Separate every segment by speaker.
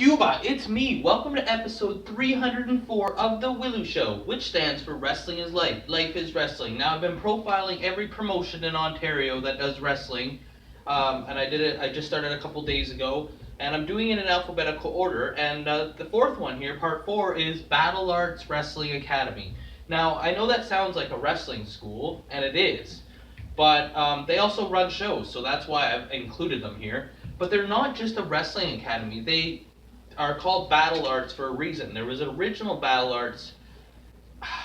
Speaker 1: Cuba, it's me. Welcome to episode 304 of The W.I.L.L.I.W Show, which stands for Wrestling is Life. Life is Wrestling. Now, I've been profiling every promotion in Ontario that does wrestling, and I just started a couple days ago, and I'm doing it in alphabetical order. And the fourth one here, part 4, is Battle Arts Wrestling Academy. Now, I know that sounds like a wrestling school, and it is, but they also run shows, so that's why I've included them here. But they're not just a wrestling academy. They are called Battle Arts for a reason. There was an original Battle Arts,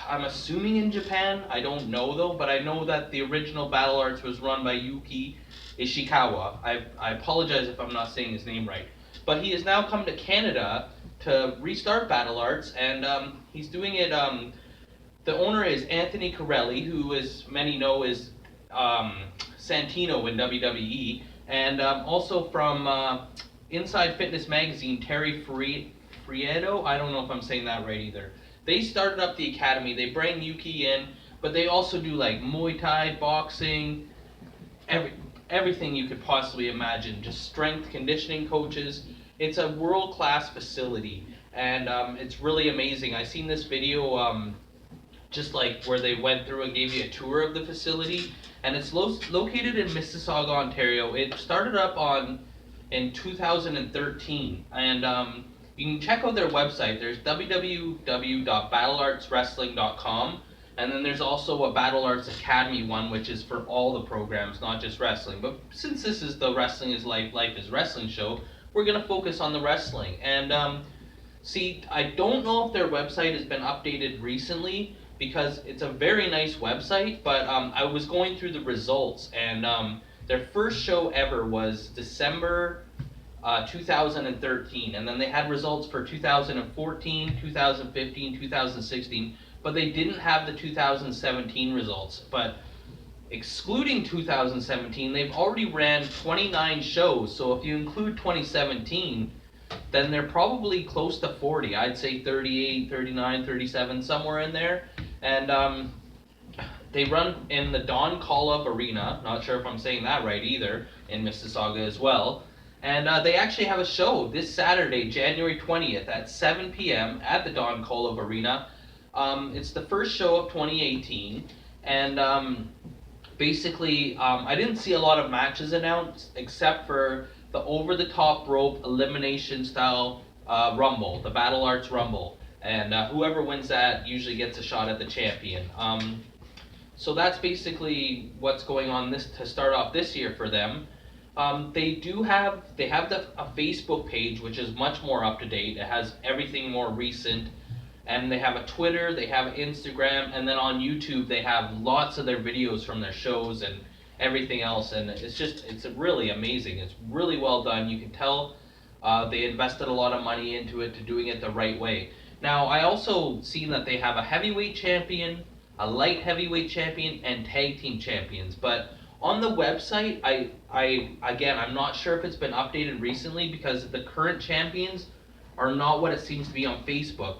Speaker 1: I'm assuming in Japan. I don't know though, but I know that the original Battle Arts was run by Yuki Ishikawa. I apologize if I'm not saying his name right. But he has now come to Canada to restart Battle Arts, and he's doing it. The owner is Anthony Corelli, who, as many know, is Santino in WWE, and also from Inside Fitness Magazine, Terry Friedo. I don't know if I'm saying that right either. They started up the academy. They bring Yuki in, but they also do like Muay Thai, boxing, everything you could possibly imagine. Just strength conditioning coaches. It's a world-class facility, and it's really amazing. I seen this video just like where they went through and gave you a tour of the facility, and it's located in Mississauga, Ontario. It started up in 2013, and you can check out their website. There's www.battleartswrestling.com, and then there's also a Battle Arts Academy one, which is for all the programs, not just wrestling. But since this is the Wrestling is Life, Life is Wrestling show, we're going to focus on the wrestling. And see, I don't know if their website has been updated recently, because it's a very nice website, but I was going through the results, and their first show ever was December 2013, and then they had results for 2014, 2015, 2016, but they didn't have the 2017 results. But excluding 2017, they've already ran 29 shows, so if you include 2017, then they're probably close to 40. I'd say 38, 39, 37, somewhere in there. And they run in the Don Call-Up Arena, not sure if I'm saying that right either, in Mississauga as well. And they actually have a show this Saturday, January 20th at 7 p.m. at the Don Call-Up Arena. It's the first show of 2018, and basically I didn't see a lot of matches announced except for the over-the-top rope elimination style Rumble, the Battle Arts Rumble. And whoever wins that usually gets a shot at the champion. So that's basically what's going on to start off this year for them. They have a Facebook page, which is much more up to date. It has everything more recent, and they have a Twitter, they have Instagram, and then on YouTube they have lots of their videos from their shows and everything else. And it's really amazing. It's really well done. You can tell they invested a lot of money into it, to doing it the right way. Now, I also seen that they have a heavyweight champion, a light heavyweight champion, and tag team champions. But on the website, I'm not sure if it's been updated recently, because the current champions are not what it seems to be on Facebook.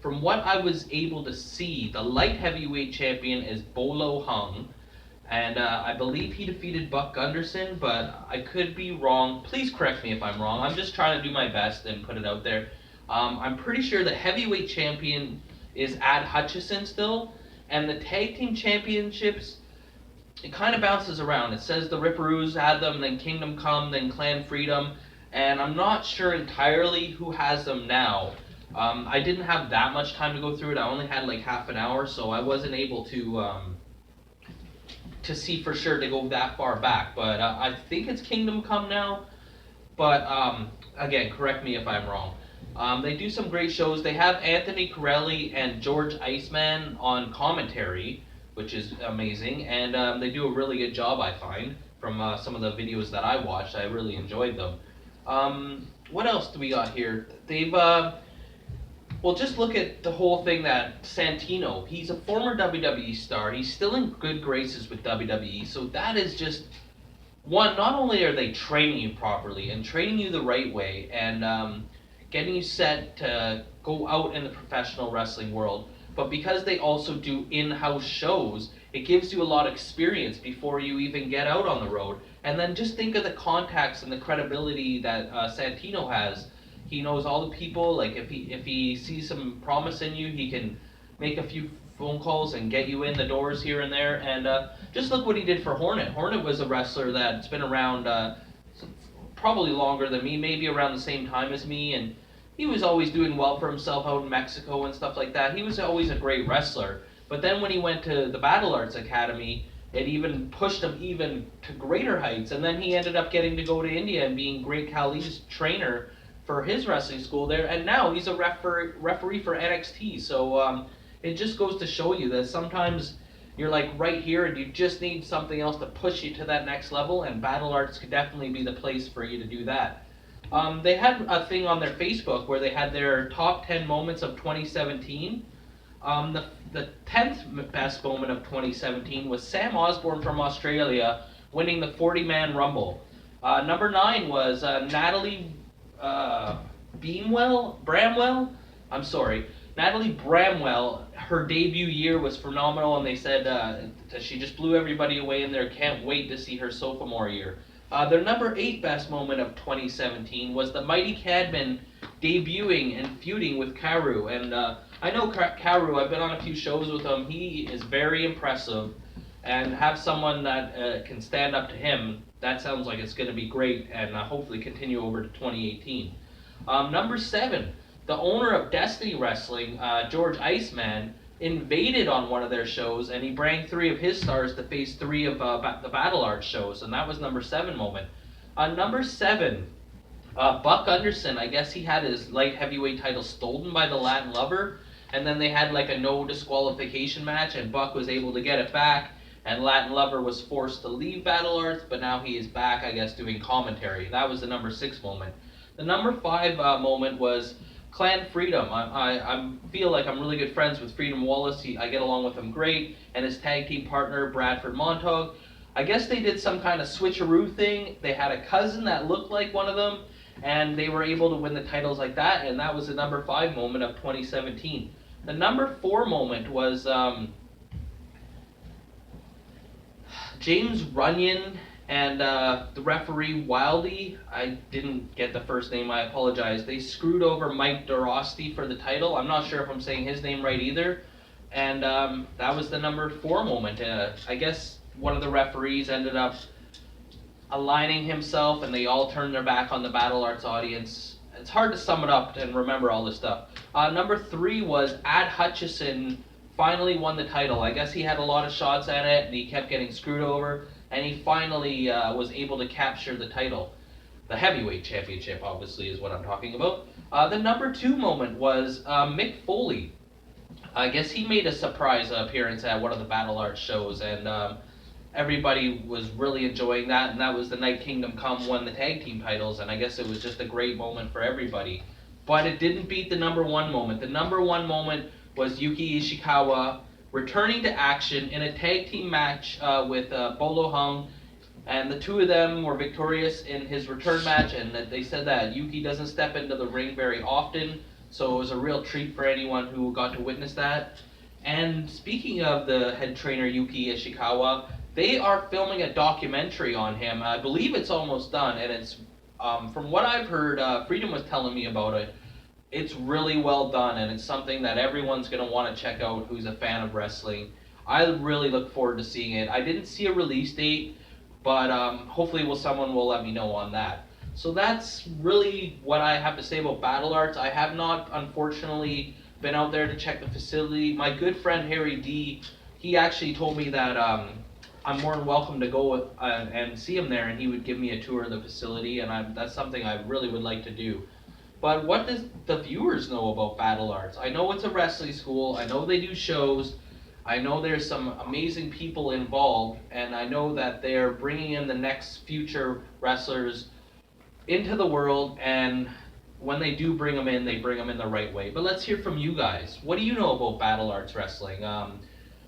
Speaker 1: From what I was able to see, the light heavyweight champion is Bolo Hung, and I believe he defeated Buck Gunderson, but I could be wrong. Please correct me if I'm wrong. I'm just trying to do my best and put it out there. I'm pretty sure the heavyweight champion is Ad Hutchison still, and the tag team championships, it kind of bounces around. It says the Ripperoos had them, then Kingdom Come, then Clan Freedom, and I'm not sure entirely who has them now. I didn't have that much time to go through it. I only had like half an hour, so I wasn't able to see for sure to go that far back. But I think it's Kingdom Come now. But again, correct me if I'm wrong. They do some great shows. They have Anthony Corelli and George Iceman on commentary, which is amazing, and they do a really good job, I find, from some of the videos that I watched. I really enjoyed them. What else do we got here? They've well, just look at the whole thing that Santino, he's a former WWE star. He's still in good graces with WWE, so that is just one. Not only are they training you properly and training you the right way, and getting you set to go out in the professional wrestling world, but because they also do in-house shows, it gives you a lot of experience before you even get out on the road. And then just think of the contacts and the credibility that Santino has. He knows all the people. Like if he sees some promise in you, he can make a few phone calls and get you in the doors here and there. And just look what he did for Hornet. Hornet was a wrestler that's been around probably longer than me, maybe around the same time as me, and he was always doing well for himself out in Mexico and stuff like that. He was always a great wrestler. But then when he went to the Battle Arts Academy, it even pushed him even to greater heights. And then he ended up getting to go to India and being Great Khali's trainer for his wrestling school there. And now he's a referee for NXT. So it just goes to show you that sometimes you're like right here and you just need something else to push you to that next level, and Battle Arts could definitely be the place for you to do that. They had a thing on their Facebook where they had their top 10 moments of 2017. The 10th best moment of 2017 was Sam Osborne from Australia winning the 40-man Rumble. Number 9 was Natalie Bramwell. I'm sorry. Natalie Bramwell, her debut year was phenomenal, and they said that she just blew everybody away in there. Can't wait to see her sophomore year. Their number 8 best moment of 2017 was the Mighty Cadman debuting and feuding with Karu. And I know Karu, I've been on a few shows with him. He is very impressive, and have someone that can stand up to him, that sounds like it's going to be great, and hopefully continue over to 2018. Number 7. The owner of Destiny Wrestling, George Iceman, invaded on one of their shows, and he brought 3 of his stars to face 3 of the Battle Arts shows, and that was number 7 moment. Number 7, Buck Anderson, I guess he had his light heavyweight title stolen by the Latin-Lover, and then they had like a no disqualification match, and Buck was able to get it back, and Latin-Lover was forced to leave Battle Arts, but now he is back, I guess, doing commentary. That was the number 6 moment. The number 5 moment was Clan Freedom. I feel like I'm really good friends with Freedom Wallace. I get along with him great, and his tag team partner Bradford Montague. I guess they did some kind of switcheroo thing. They had a cousin that looked like one of them, and they were able to win the titles like that, and that was the number 5 moment of 2017. The number 4 moment was James Runyon and the referee W.I.L.L.I.W, I didn't get the first name, I apologize. They screwed over Mike Durosty for the title. I'm not sure if I'm saying his name right either. And that was the number 4 moment. I guess one of the referees ended up aligning himself, and they all turned their back on the Battle Arts audience. It's hard to sum it up and remember all this stuff. Number 3 was Ad Hutchison finally won the title. I guess he had a lot of shots at it, and he kept getting screwed over, and he finally was able to capture the title. The heavyweight championship, obviously, is what I'm talking about. The number 2 moment was Mick Foley. I guess he made a surprise appearance at one of the Battle Arts shows, and everybody was really enjoying that, and that was the night Kingdom Come won the tag team titles, and I guess it was just a great moment for everybody. But it didn't beat the number 1 moment. The number 1 moment was Yuki Ishikawa returning to action in a tag team match with Bolo Hung, and the 2 of them were victorious in his return match, and they said that Yuki doesn't step into the ring very often, so it was a real treat for anyone who got to witness that. And speaking of the head trainer Yuki Ishikawa, they are filming a documentary on him. I believe it's almost done, and it's from what I've heard, Freedom was telling me about it. It's really well done, and it's something that everyone's going to want to check out who's a fan of wrestling. I really look forward to seeing it. I didn't see a release date, but hopefully someone will let me know on that. So that's really what I have to say about Battle Arts. I have not, unfortunately, been out there to check the facility. My good friend Harry D, he actually told me that I'm more than welcome to go and see him there, and he would give me a tour of the facility, and that's something I really would like to do. But what does the viewers know about Battle Arts? I know it's a wrestling school. I know they do shows. I know there's some amazing people involved, and I know that they're bringing in the next future wrestlers into the world, and when they do bring them in, they bring them in the right way. But let's hear from you guys. What do you know about Battle Arts Wrestling?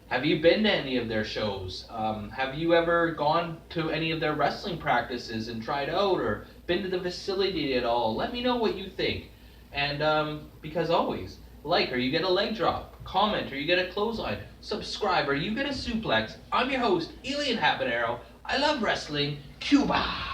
Speaker 1: Have you been to any of their shows? Have you ever gone to any of their wrestling practices and tried out, or been to the facility at all? Let me know what you think. And because always, like or you get a leg drop, comment or you get a clothesline, subscribe or you get a suplex. I'm your host, Elian Habanero. I love wrestling. Cuba!